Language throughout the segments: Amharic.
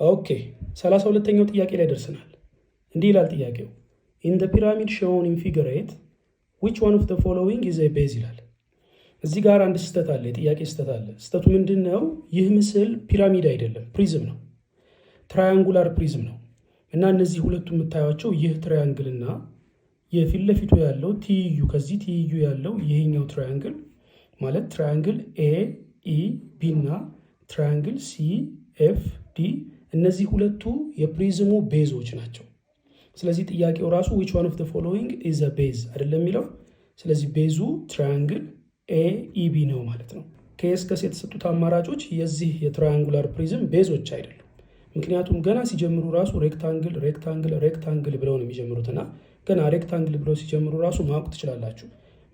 ኦኬ 32ኛው ጥያቄ ላይ ደርሰናል። እንዲህ ይላል ጥያቄው in the pyramid shown in figure 8 which one of the following is a base ይላል። እዚህ ጋር አንድ ስህተት አለ፣ የጥያቄ ስህተት አለ። ስህተቱ ምንድን ነው? ይህ ምስል ፒራሚድ አይደለም፣ ፕሪዝም ነው፣ ትራያንጉላር ፕሪዝም ነው። እና እነዚህ ሁለቱ የምታዩቸው ይህ ትራያንግል እና የፊት ለፊቱ ያለው ትይዩ ከዚህ ትይዩ ያለው ይሄኛው ትራያንግል ማለት ትራያንግል ኤ ኢ ቢ እና ትራያንግል ሲ ኤፍ ዲ እነዚህ ሁለቱ የፕሪዝሙ ቤዞች ናቸው። ስለዚህ ጥያቄው ራሱ which one of the following is a base አይደለም የሚለው። ስለዚህ ቤዙ ትራያንግል ኤ ኢ ቢ ነው ማለት ነው። ከኤስ ከስ የተሰጡት አማራጮች የዚህ የትራያንጉላር ፕሪዝም ቤዞች አይደሉም። ምክንያቱም ገና ሲጀምሩ ራሱ ሬክታንግል ሬክታንግል ሬክታንግል ብለው ነው የሚጀምሩትና ገና ሬክታንግል ብለው ሲጀምሩ ራሱ ማወቅ ትችላላችሁ።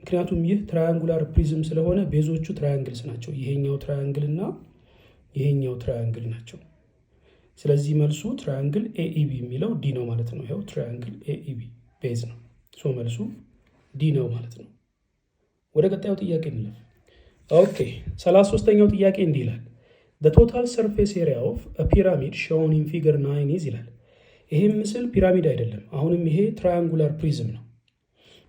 ምክንያቱም ይህ ትራያንጉላር ፕሪዝም ስለሆነ ቤዞቹ ትራያንግልስ ናቸው። ይሄኛው ትራያንግል እና ይሄኛው ትራያንግል ናቸው። ስለዚህ መልሱ ትራያንግል ኤኢቢ የሚለው ዲ ነው ማለት ነው። ይኸው ትራያንግል ኤኢቢ ቤዝ ነው። ሶ መልሱ ዲ ነው ማለት ነው። ወደ ቀጣዩ ጥያቄ እንለፍ። ኦኬ 33ኛው ጥያቄ እንዲህ ይላል the total surface area of a pyramid shown in figure 9 is ይላል። ይሄም ምስል ፒራሚድ አይደለም። አሁንም ይሄ ትራያንጉላር ፕሪዝም ነው።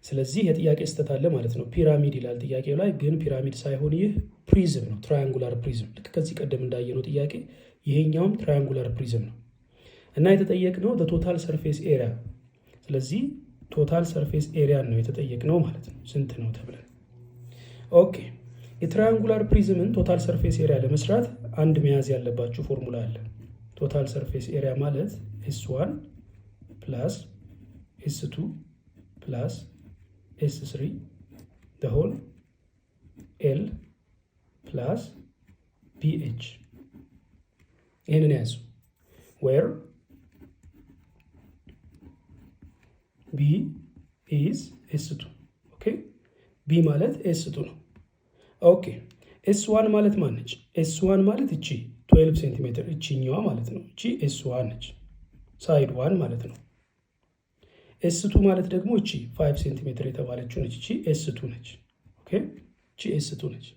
ስለዚህ የጥያቄ ስህተት አለ ማለት ነው። ፒራሚድ ይላል ጥያቄው ላይ፣ ግን ፒራሚድ ሳይሆን ይህ ፕሪዝም ነው፣ ትራያንጉላር ፕሪዝም። ልክ ከዚህ ቀደም እንዳየነው ጥያቄ ይሄኛውም ትራያንጉላር ፕሪዝም ነው እና የተጠየቅነው ቶታል ሰርፌስ ኤሪያ። ስለዚህ ቶታል ሰርፌስ ኤሪያ ነው የተጠየቅነው ማለት ነው፣ ስንት ነው ተብለን። ኦኬ የትራያንጉላር ፕሪዝምን ቶታል ሰርፌስ ኤሪያ ለመስራት አንድ መያዝ ያለባችሁ ፎርሙላ አለ። ቶታል ሰርፌስ ኤሪያ ማለት S1 ፕላስ S2 ፕላስ S3 the whole L ፕላስ BH ይህንን ያዙ። where B is S2 ኦኬ B ማለት S2 ነው። ኦኬ S1 ማለት ማነች? S1 ማለት እቺ 12 ሴንቲሜትር እቺኛዋ ማለት ነው። እቺ S1 ነች፣ ሳይድ 1 ማለት ነው። S2 ማለት ደግሞ እቺ 5 ሴንቲሜትር የተባለችው ነች። እቺ S2 ነች። ኦኬ እቺ S2 ነች።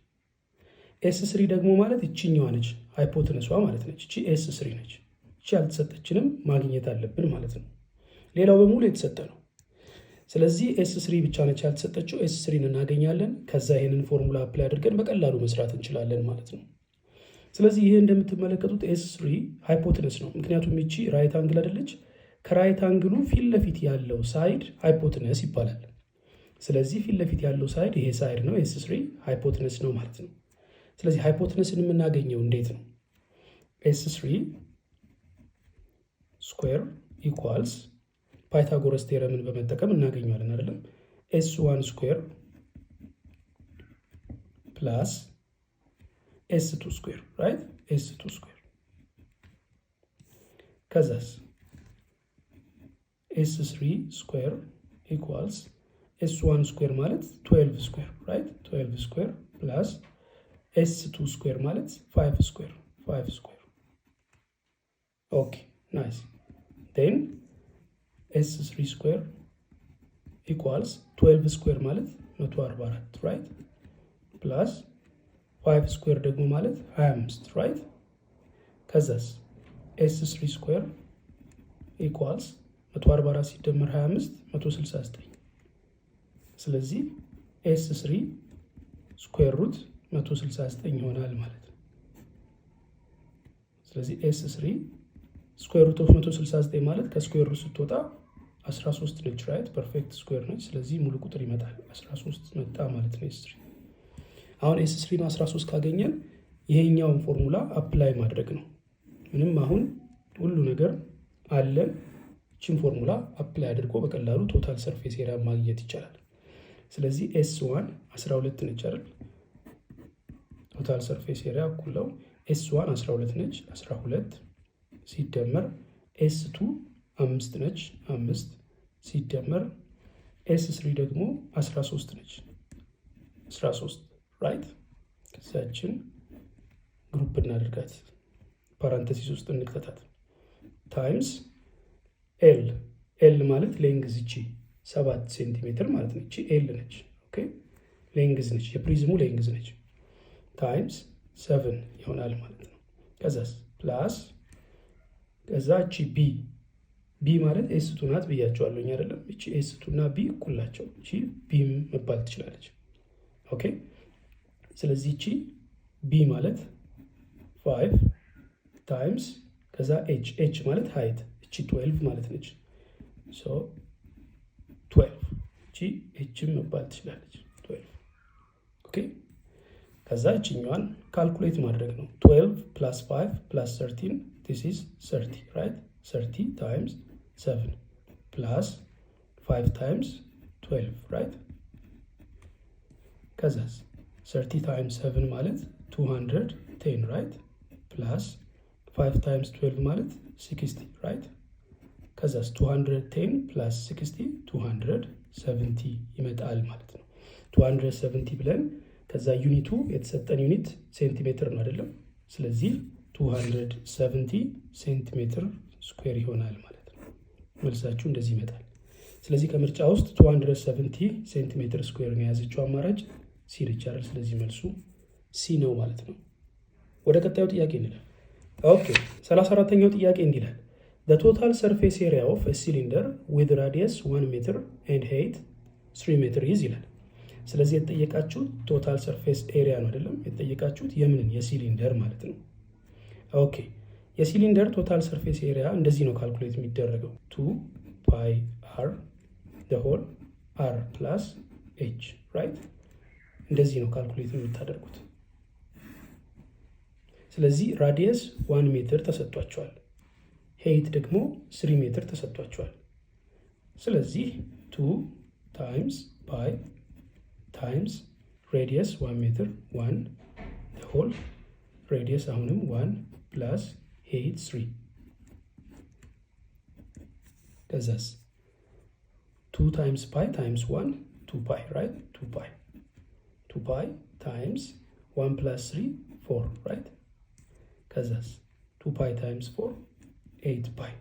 S3 ደግሞ ማለት እቺኛዋ ነች፣ ሃይፖተነሷ ማለት ነች። እቺ S3 ነች። እቺ ያልተሰጠችንም ማግኘት አለብን ማለት ነው። ሌላው በሙሉ የተሰጠ ነው። ስለዚህ S3 ብቻ ነች ያልተሰጠችው። S3ን እናገኛለን። ከዛ ይሄንን ፎርሙላ አፕላይ አድርገን በቀላሉ መስራት እንችላለን ማለት ነው። ስለዚህ ይሄ እንደምትመለከቱት S3 ሃይፖተነስ ነው። ምክንያቱም እቺ ራይት አንግል አይደለች። ከራይት አንግሉ ፊት ለፊት ያለው ሳይድ ሃይፖተነስ ይባላል። ስለዚህ ፊት ለፊት ያለው ሳይድ ይሄ ሳይድ ነው። S3 ሃይፖተነስ ነው ማለት ነው። ስለዚህ ሃይፖተነስን የምናገኘው እንዴት ነው? S3 ስኩዌር ኢኳልስ ፓይታጎረስ ቴረምን በመጠቀም እናገኘዋለን አይደለም? S1 ስኩዌር ፕላስ S2 ስኩዌር ራይት? S2 ስኩዌር ከዛስ S3 ስኩዌር ኢኳልስ S1 ስኩዌር ማለት 12 ስኩዌር ራይት? 12 ስኩዌር ፕላስ S2 ስኩዌር ማለት 5 ስኩዌር 5 ስኩዌር። ኦኬ ናይስ። ዴን S3 ስኩዌር ኢኳልስ 12 ስኩዌር ማለት 144 ራይት? ፕላስ 5 ስኩዌር ደግሞ ማለት 25 ራይት? ከዛስ S3 ስኩዌር ኢኳልስ 144 ሲደመር 25 169። ስለዚህ S3 ስኩዌር ሩት 169 ይሆናል ማለት ነው። ስለዚህ S3 ስኩዌር ሩት ኦፍ 169 ማለት ከስኩዌር ሩት ስትወጣ 13 ነች ራይት? ፐርፌክት ስኩዌር ነች። ስለዚህ ሙሉ ቁጥር ይመጣል 13 መጣ ማለት ነው S3። አሁን S3 ነው 13 ካገኘን ይሄኛውን ፎርሙላ አፕላይ ማድረግ ነው። ምንም አሁን ሁሉ ነገር አለን። እቺን ፎርሙላ አፕላይ አድርጎ በቀላሉ ቶታል ሰርፌስ ኤሪያ ማግኘት ይቻላል። ስለዚህ S1 12 ነች አይደል? ቶታል ሰርፌስ ኤሪያ እኩል S1 12 ነች፣ 12 ሲደመር S2 5 ነች፣ 5 ሲደመር S3 ደግሞ 13 ነች፣ 13 ራይት? ከዛችን ግሩፕ እናደርጋት፣ ፓራንተሲስ ውስጥ እንክተታት፣ ታይምስ ኤል ማለት ሌንግዝ እቺ 7 ሴንቲሜትር ማለት ነው። እቺ ኤል ነች። ኦኬ ሌንግዝ ነች፣ የፕሪዝሙ ሌንግዝ ነች። ታይምስ 7 ይሆናል ማለት ነው። ከዛስ ፕላስ ከዛ እቺ ቢ ማለት ኤስቱ ናት ብያቸዋለሁኝ አይደለም? እቺ ኤስቱ እና ቢ እኩል ናቸው። እቺ ቢ መባል ትችላለች። ኦኬ። ስለዚህ እቺ ቢ ማለት 5 ታይምስ ከዛ ኤች ማለት ሃይት እቺ 12 ማለት ነች። ሶ 12 እቺ ኤችም መባል ትችላለች 12። ኦኬ። ከዛ እቺኛዋን ካልኩሌት ማድረግ ነው። 12 + 5 + 13 this is 30 right? 30 times 7 plus 5 times 12 right? ከዛስ 30 times 7 ማለት 210 right? plus 5 times 12 ማለት 60 right? ከዛስ 210 plus 60 270 ይመጣል ማለት ነው። 270 ብለን ከዛ ዩኒቱ የተሰጠን ዩኒት ሴንቲሜትር ነው አይደለም? ስለዚህ 270 ሴንቲሜትር ስኩዌር ይሆናል ማለት ነው። መልሳችሁ እንደዚህ ይመጣል። ስለዚህ ከምርጫ ውስጥ 270 ሴንቲሜትር ስኩዌር ነው የያዘችው አማራጭ ሲ ነች አይደል? ስለዚህ መልሱ ሲ ነው ማለት ነው። ወደ ቀጣዩ ጥያቄ እንላለን። ኦኬ 34ኛው ጥያቄ እንዲህ ይላል the total surface area of a cylinder with radius 1 meter and height 3 meter is ይላል። ስለዚህ የተጠየቃችሁት ቶታል ሰርፌስ ኤሪያ ነው አይደለም? የተጠየቃችሁት የምንን የሲሊንደር ማለት ነው። ኦኬ የሲሊንደር ቶታል ሰርፌስ ኤሪያ እንደዚህ ነው ካልኩሌት የሚደረገው 2 ፓይ አር the whole r plus h right? እንደዚህ ነው ካልኩሌት የምታደርጉት። ስለዚህ ራዲየስ 1 ሜትር ተሰጥቷቸዋል። ሄይት ደግሞ 3 ሜትር ተሰጥቷቸዋል። ስለዚህ 2 ታይምስ ፓይ ታይምስ ሬዲየስ 1 ሜትር 1 the whole ሬዲየስ አሁንም 1 ፕላስ ሄይት 3 ከዛስ 2 ታይምስ ፓይ ታይምስ 1 2 ፓይ right? 2 ፓይ ታይምስ 1 ፕላስ 3 4 right? ከዛስ 2 ፓይ ታይምስ 4 8 ፓይ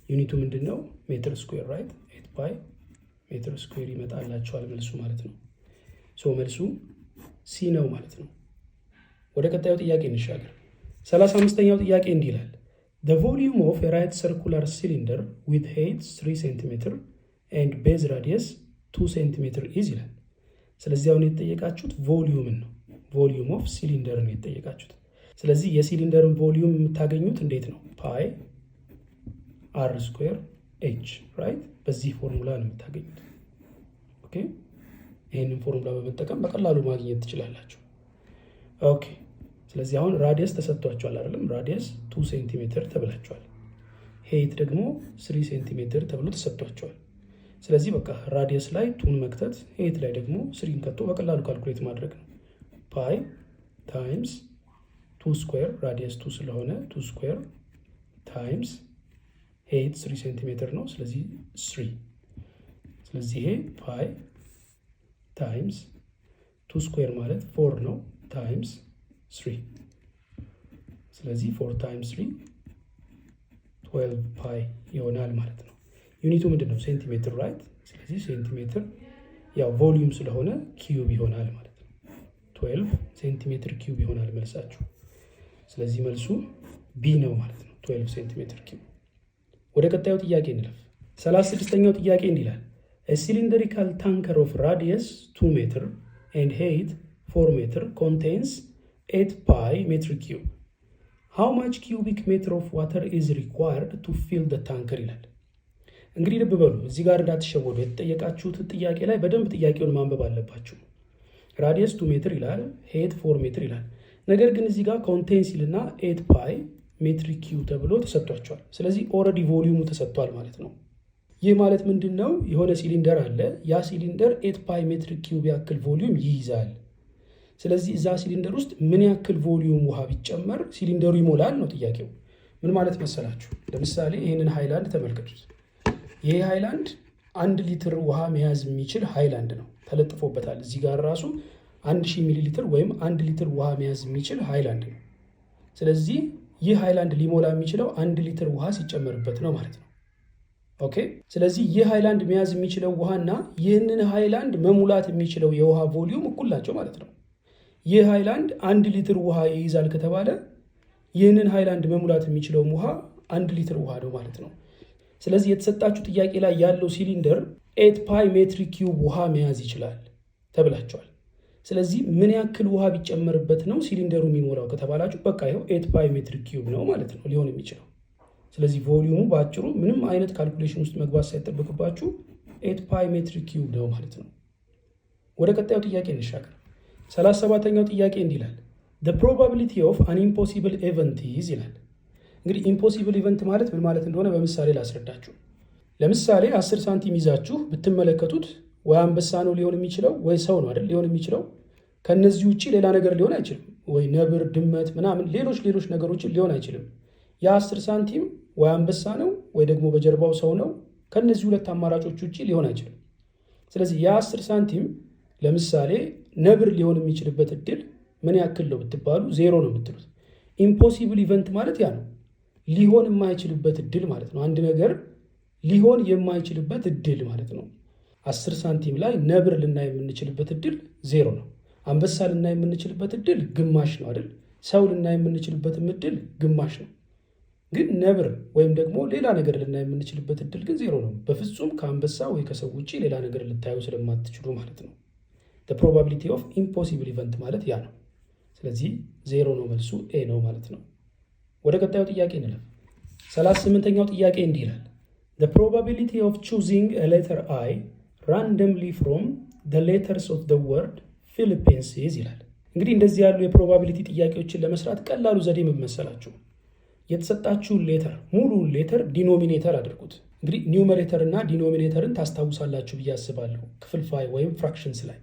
ዩኒቱ ምንድን ነው? ሜትር ስኩዌር right? 8 ፓይ ሜትር ስኩዌር ይመጣላቸዋል መልሱ ማለት ነው። ሶ መልሱ ሲ ነው ማለት ነው። ወደ ቀጣዩ ጥያቄ እንሻገር። 35ኛው ጥያቄ እንዲህ ይላል the volume of a right circular cylinder with height 3 cm and base radius 2 cm is ይላል። ስለዚህ አሁን የተጠየቃችሁት ቮሊዩምን ነው። ቮሊዩም ኦፍ ሲሊንደርን የተጠየቃችሁት። ስለዚህ የሲሊንደርን ቮሊዩም የምታገኙት እንዴት ነው? ፓይ አር ስኩዌር ኤች ራይት? በዚህ ፎርሙላ ነው የምታገኙት። ኦኬ ይህንን ፎርሙላ በመጠቀም በቀላሉ ማግኘት ትችላላችሁ። ኦኬ ስለዚህ አሁን ራዲየስ ተሰጥቷቸዋል አይደለም? ራዲየስ 2 ሴንቲሜትር ተብላቸዋል። ሄይት ደግሞ 3 ሴንቲሜትር ተብሎ ተሰጥቷቸዋል። ስለዚህ በቃ ራዲየስ ላይ ቱን መክተት፣ ሄይት ላይ ደግሞ 3 ከቶ በቀላሉ ካልኩሌት ማድረግ ነው። ፓይ ታይምስ 2 ስኩዌር ራዲየስ 2 ስለሆነ 2 ስኩዌር ታይምስ ሄይት 3 ሴንቲሜትር ነው። ስለዚህ 3 ስለዚህ ይሄ ፓይ ታይምስ 2 ስኩዌር ማለት 4 ነው ታይምስ 3 ስለዚህ 4 ታይምስ 3 12 ፓይ ይሆናል ማለት ነው። ዩኒቱ ምንድን ነው? ሴንቲሜትር ራይት? ስለዚህ ሴንቲሜትር ያው ቮሊዩም ስለሆነ ኪዩብ ይሆናል ማለት ነው። 12 ሴንቲሜትር ኪዩብ ይሆናል መልሳችሁ። ስለዚህ መልሱ ቢ ነው ማለት ነው፣ 12 ሴንቲሜትር ኪዩብ። ወደ ቀጣዩ ጥያቄ እንለፍ። 36ኛው ጥያቄ እንዲህ ይላል a cylindrical tanker of radius 2 meter and height 4 meter contains 8 pi metric cube. How much cubic meter of water is required to fill the tanker ይላል። እንግዲህ ልብ በሉ እዚህ ጋር እንዳትሸወዱ። የተጠየቃችሁት ጥያቄ ላይ በደንብ ጥያቄውን ማንበብ አለባችሁ። ራዲየስ 2 ሜትር ይላል፣ ሄይት 4 ሜትር ይላል። ነገር ግን እዚህ ጋር ኮንቴንስ ይልና 8 ፓይ ሜትሪክ ኪዩብ ተብሎ ተሰጥቷቸዋል። ስለዚህ ኦልሬዲ ቮሊዩሙ ተሰጥቷል ማለት ነው። ይህ ማለት ምንድን ነው? የሆነ ሲሊንደር አለ። ያ ሲሊንደር 8 ፓይ ሜትሪክ ኪዩብ ያክል ቮሊዩም ይይዛል። ስለዚህ እዛ ሲሊንደር ውስጥ ምን ያክል ቮሊዩም ውሃ ቢጨመር ሲሊንደሩ ይሞላል ነው ጥያቄው። ምን ማለት መሰላችሁ? ለምሳሌ ይህንን ሃይላንድ ተመልከቱት። ይህ ሃይላንድ 1 ሊትር ውሃ መያዝ የሚችል ሃይላንድ ነው፣ ተለጥፎበታል። እዚህ ጋር ራሱ 1000 ሚሊ ሊትር ወይም 1 ሊትር ውሃ መያዝ የሚችል ሃይላንድ ነው። ስለዚህ ይህ ሃይላንድ ሊሞላ የሚችለው 1 ሊትር ውሃ ሲጨመርበት ነው ማለት ነው። ኦኬ። ስለዚህ ይህ ሃይላንድ መያዝ የሚችለው ውሃና ይህንን ሃይላንድ መሙላት የሚችለው የውሃ ቮሊዩም እኩል ናቸው ማለት ነው። ይህ ሃይላንድ 1 ሊትር ውሃ ይይዛል ከተባለ ይህንን ሃይላንድ መሙላት የሚችለውም ውሃ 1 ሊትር ውሃ ነው ማለት ነው። ስለዚህ የተሰጣችሁ ጥያቄ ላይ ያለው ሲሊንደር 8 ፓይ ሜትሪክ ኪዩብ ውሃ መያዝ ይችላል ተብላችኋል። ስለዚህ ምን ያክል ውሃ ቢጨመርበት ነው ሲሊንደሩ የሚሞላው ከተባላችሁ በቃ ይኸው 8 ፓይ ሜትሪክ ኪዩብ ነው ማለት ነው ሊሆን የሚችለው። ስለዚህ ቮሊዩሙ በአጭሩ ምንም አይነት ካልኩሌሽን ውስጥ መግባት ሳይጠበቅባችሁ 8 ፓይ ሜትሪክ ኪዩብ ነው ማለት ነው። ወደ ቀጣዩ ጥያቄ እንሻገር። 37ኛው ጥያቄ እንዲህ ይላል the probability of an impossible event is ይላል። እንግዲህ ኢምፖሲብል ኢቨንት ማለት ምን ማለት እንደሆነ በምሳሌ ላስረዳችሁ። ለምሳሌ 10 ሳንቲም ይዛችሁ ብትመለከቱት ወይ አንበሳ ነው ሊሆን የሚችለው ወይ ሰው ነው አይደል ሊሆን የሚችለው። ከነዚህ ውጪ ሌላ ነገር ሊሆን አይችልም። ወይ ነብር፣ ድመት ምናምን ሌሎች ነገሮችን ሊሆን አይችልም። የ10 ሳንቲም ወይ አንበሳ ነው ወይ ደግሞ በጀርባው ሰው ነው። ከነዚህ ሁለት አማራጮች ውጪ ሊሆን አይችልም። ስለዚህ የ10 ሳንቲም ለምሳሌ ነብር ሊሆን የሚችልበት እድል ምን ያክል ነው ብትባሉ 0 ነው የምትሉት። ኢምፖሲብል ኢቨንት ማለት ያ ነው፣ ሊሆን የማይችልበት እድል ማለት ነው። አንድ ነገር ሊሆን የማይችልበት እድል ማለት ነው። 10 ሳንቲም ላይ ነብር ልናይ የምንችልበት እድል 0 ነው። አንበሳ ልናይ የምንችልበት እድል ግማሽ ነው አይደል? ሰው ልናይ የምንችልበትም እድል ግማሽ ነው። ግን ነብር ወይም ደግሞ ሌላ ነገር ልናይ የምንችልበት እድል ግን 0 ነው። በፍጹም ከአንበሳ ወይ ከሰው ውጭ ሌላ ነገር ልታዩ ስለማትችሉ ማለት ነው። the probability of impossible event ማለት ያ ነው። ስለዚህ 0 ነው መልሱ፣ ኤ ነው ማለት ነው። ወደ ቀጣዩ ጥያቄ እንለፍ። 38ኛው ጥያቄ እንዲህ ይላል the probability of choosing a letter I randomly from the letters of the word Philippines ይላል። እንግዲህ እንደዚህ ያሉ የፕሮባቢሊቲ ጥያቄዎችን ለመስራት ቀላሉ ዘዴ ምን መሰላችሁ? የተሰጣችሁን ሌተር ሙሉውን ሌተር ዲኖሚኔተር አድርጉት። እንግዲህ ኒውመሬተር እና ዲኖሚኔተርን ታስታውሳላችሁ ብዬ አስባለሁ ክፍልፋይ ወይም ፍራክሽንስ ላይ።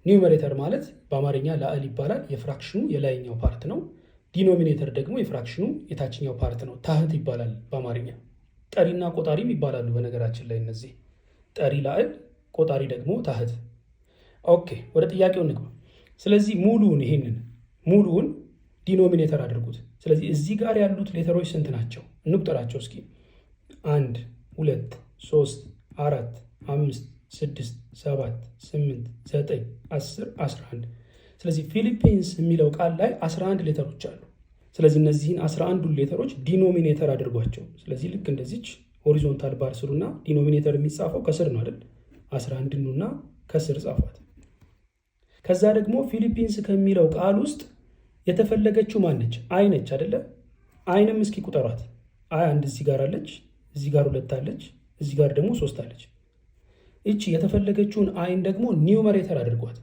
ኒውመሬተር ማለት በአማርኛ ላዕል ይባላል፣ የፍራክሽኑ የላይኛው ፓርት ነው። ዲኖሚኔተር ደግሞ የፍራክሽኑ የታችኛው ፓርት ነው፣ ታህት ይባላል በአማርኛ። ጠሪና ቆጣሪም ይባላሉ በነገራችን ላይ እነዚህ፣ ጠሪ ላዕል፣ ቆጣሪ ደግሞ ታህት። ኦኬ ወደ ጥያቄው እንግባ። ስለዚህ ይህንን ሙሉውን ዲኖሚኔተር አድርጉት። ስለዚህ እዚህ ጋር ያሉት ሌተሮች ስንት ናቸው? እንቁጠራቸው እስኪ። 1 2 3 4 5 6 7 8 9 10 11። ስለዚህ ፊሊፒንስ የሚለው ቃል ላይ 11 ሌተሮች አሉ። ስለዚህ እነዚህን 11ዱን ሌተሮች ዲኖሚኔተር አድርጓቸው። ስለዚህ ልክ እንደዚች ሆሪዞንታል ባር ስሩና ዲኖሚኔተር የሚጻፈው ከስር ነው አይደል? 11 ኑና ከስር ጻፏት። ከዛ ደግሞ ፊሊፒንስ ከሚለው ቃል ውስጥ የተፈለገችው ማነች? አይ ነች አይደለ? አይንም እስኪ ቁጠሯት። አይ አንድ እዚህ ጋር አለች፣ እዚህ ጋር 2 አለች፣ እዚህ ጋር ደግሞ 3 አለች። እቺ የተፈለገችውን አይን ደግሞ ኒውመሬተር አድርጓት።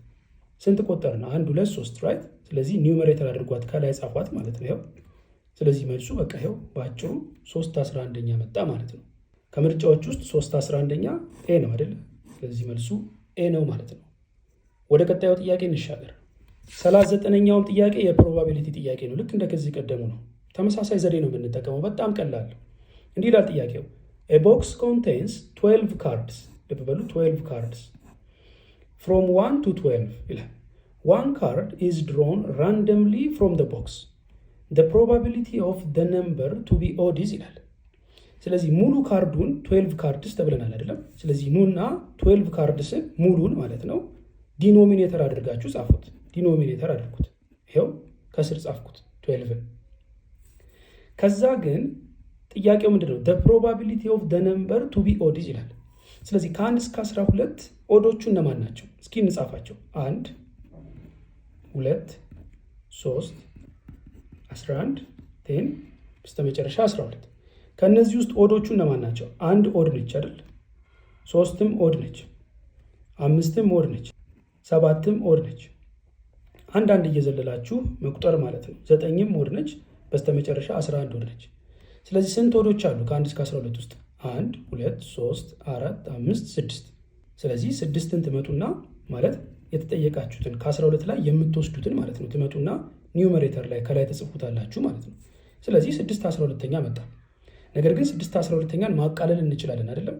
ስንት ቆጠርን? 1 2 3 ራይት። ስለዚህ ኒውመሬተር አድርጓት፣ ከላይ ጻፏት ማለት ነው። ይኸው ስለዚህ መልሱ በቃ ይኸው በአጭሩ 3/11ኛ መጣ ማለት ነው። ከምርጫዎች ውስጥ 3/11ኛ ኤ ነው አይደል? ስለዚህ መልሱ ኤ ነው ማለት ነው። ወደ ቀጣዩ ጥያቄ እንሻገር። 39ኛውም ጥያቄ የፕሮባቢሊቲ ጥያቄ ነው። ልክ እንደ ከዚህ ቀደሙ ነው። ተመሳሳይ ዘዴ ነው የምንጠቀመው። በጣም ቀላል። እንዲህ ይላል ጥያቄው a box contains 12 cards ልብ በሉ 12 cards from 1 to 12 ይላል። one card is drawn randomly from the box the probability of the number to be odd is ይላል። ስለዚህ ሙሉ ካርዱን 12 ካርድስ ተብለናል አይደለም? ስለዚህ ኑና 12 ካርድስን ሙሉን ማለት ነው ዲኖሚኔተር አድርጋችሁ ጻፉት። ዲኖሚኔተር አድርጉት። ይሄው ከስር ጻፍኩት 12። ከዛ ግን ጥያቄው ምንድነው? the probability of the number to be odd ይላል። ስለዚህ ከ1 እስከ 12 ኦዶቹ እነማን ናቸው? እስኪ እንጻፋቸው። 1 2 3 11 10 በስተመጨረሻ 12። ከነዚህ ውስጥ ኦዶቹ እነማን ናቸው? 1 ኦድ ነች አይደል? 3ም ኦድ ነች፣ 5ም ኦድ ነች፣ 7ም ኦድ ነች። አንዳንድ እየዘለላችሁ መቁጠር ማለት ነው። 9ም ኦድ ነች፣ በስተመጨረሻ 11 ኦድ ነች። ስለዚህ ስንት ኦዶች አሉ ከ1 እስከ 12 ውስጥ? 1 2 3 4 5 6። ስለዚህ 6ን ትመጡና ማለት የተጠየቃችሁትን ከ12 ላይ የምትወስዱትን ማለት ነው ትመጡና ኒውመሬተር ላይ ከላይ ተጽፉታላችሁ ማለት ነው። ስለዚህ 6/12ኛ መጣ። ነገር ግን 6/12ኛን ማቃለል እንችላለን አይደለም?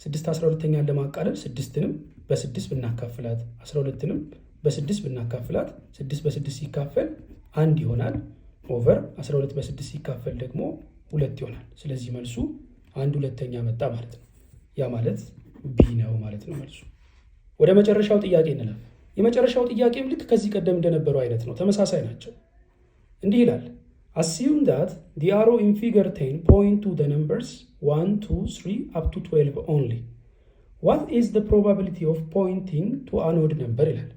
6/12ኛን ለማቃለል 6ንም በ6 ብናካፍላት 12ንም በ6 ብናካፍላት 6 በ6 ሲካፈል 1 ይሆናል። ኦቨር 12 በ6 ሲካፈል ደግሞ 2 ይሆናል። ስለዚህ መልሱ 1/2ኛ መጣ ማለት ነው። ያ ማለት ቢ ነው ማለት ነው መልሱ። ወደ መጨረሻው ጥያቄ እንለፍ። የመጨረሻው ጥያቄም ልክ ከዚህ ቀደም እንደነበረው አይነት ነው፣ ተመሳሳይ ናቸው። እንዲህ ይላል Assume that the arrow in figure 10 point to the numbers 1, 2, 3 up to 12 only. What is the probability of pointing to an odd number ይላል።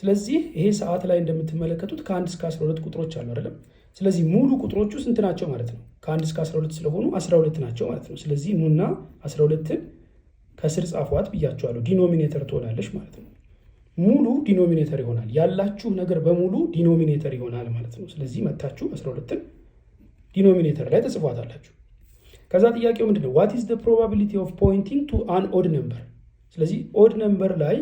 ስለዚህ ይሄ ሰዓት ላይ እንደምትመለከቱት ከ1 እስከ 12 ቁጥሮች አሉ አይደለም? ስለዚህ ሙሉ ቁጥሮቹ ስንት ናቸው ማለት ነው? ከ1 እስከ 12 ስለሆኑ 12 ናቸው ማለት ነው። ስለዚህ ኑና 12ን ከስር ጻፏት ብያቸዋለሁ። ዲኖሚኔተር ትሆናለች ማለት ነው። ሙሉ ዲኖሚኔተር ይሆናል። ያላችሁ ነገር በሙሉ ዲኖሚኔተር ይሆናል ማለት ነው። ስለዚህ መታችሁ 12ን ዲኖሚኔተር ላይ ተጽፏታላችሁ። ከዛ ጥያቄው ምንድነው? what is the probability of pointing to an odd number? ስለዚህ ኦድ ነምበር ላይ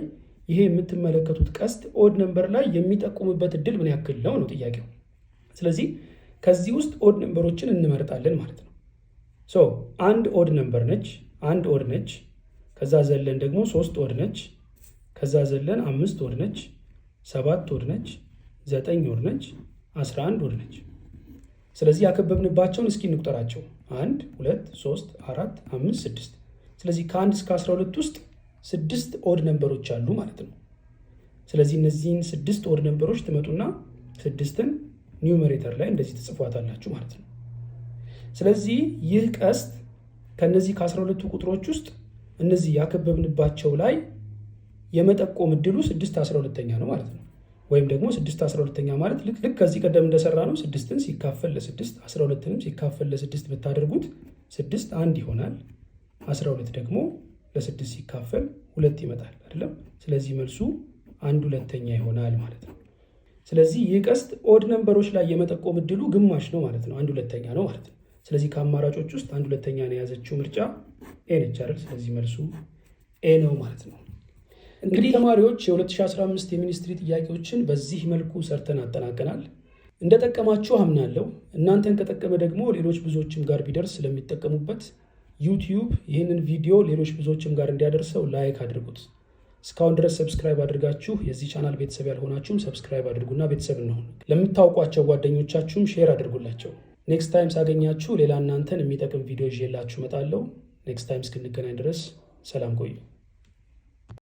ይሄ የምትመለከቱት ቀስት ኦድ ነምበር ላይ የሚጠቁምበት እድል ምን ያክል ነው ነው ጥያቄው። ስለዚህ ከዚህ ውስጥ ኦድ ነምበሮችን እንመርጣለን ማለት ነው። ሶ አንድ ኦድ ነምበር ነች፣ አንድ ኦድ ነች። ከዛ ዘለን ደግሞ 3 ኦድ ነች። ከዛ ዘለን 5 ኦድ ነች፣ 7 ኦድ ነች፣ 9 ኦድ ነች፣ 11 ኦድ ነች። ስለዚህ ያከበብንባቸውን እስኪ እንቁጠራቸው። 1 2 3 4 5 6። ስለዚህ ከ1 እስከ 12 ውስጥ 6 ኦድ ነምበሮች አሉ ማለት ነው። ስለዚህ እነዚህን 6 ኦድ ነምበሮች ትመጡና 6ን ኒውመሬተር ላይ እንደዚህ ትጽፏታላችሁ ማለት ነው። ስለዚህ ይህ ቀስት ከነዚህ ከ12ቱ ቁጥሮች ውስጥ እነዚህ ያከበብንባቸው ላይ የመጠቆም እድሉ 6/12 ነው ማለት ነው። ወይም ደግሞ 6/12 ማለት ልክ ከዚህ ቀደም እንደሰራ ነው። 6ን ሲካፈል ለ6 12ንም ሲካፈል ለ6 ብታደርጉት 6 1 ይሆናል። 12 ደግሞ ለ6 ሲካፈል 2 ይመጣል አይደለም? ስለዚህ መልሱ 1/2 ይሆናል ማለት ነው። ስለዚህ ይህ ቀስት ኦድ ነምበሮች ላይ የመጠቆም እድሉ ግማሽ ነው ማለት ነው። 1/2 ነው ማለት ነው። ስለዚህ ከአማራጮች ውስጥ 1/2 ነው የያዘችው ምርጫ ኤ ነች አይደል? ስለዚህ መልሱ ኤ ነው ማለት ነው። እንግዲህ ተማሪዎች የ2015 የሚኒስትሪ ጥያቄዎችን በዚህ መልኩ ሰርተን አጠናቀናል። እንደጠቀማችሁ አምናለሁ። እናንተን ከጠቀመ ደግሞ ሌሎች ብዙዎችም ጋር ቢደርስ ስለሚጠቀሙበት ዩቲዩብ ይህንን ቪዲዮ ሌሎች ብዙዎችም ጋር እንዲያደርሰው ላይክ አድርጉት። እስካሁን ድረስ ሰብስክራይብ አድርጋችሁ የዚህ ቻናል ቤተሰብ ያልሆናችሁም ሰብስክራይብ አድርጉና ቤተሰብ እንሆን። ለምታውቋቸው ጓደኞቻችሁም ሼር አድርጉላቸው። ኔክስት ታይም ሳገኛችሁ ሌላ እናንተን የሚጠቅም ቪዲዮ ይዤላችሁ እመጣለሁ። ኔክስት ታይም እስክንገናኝ ድረስ ሰላም ቆዩ።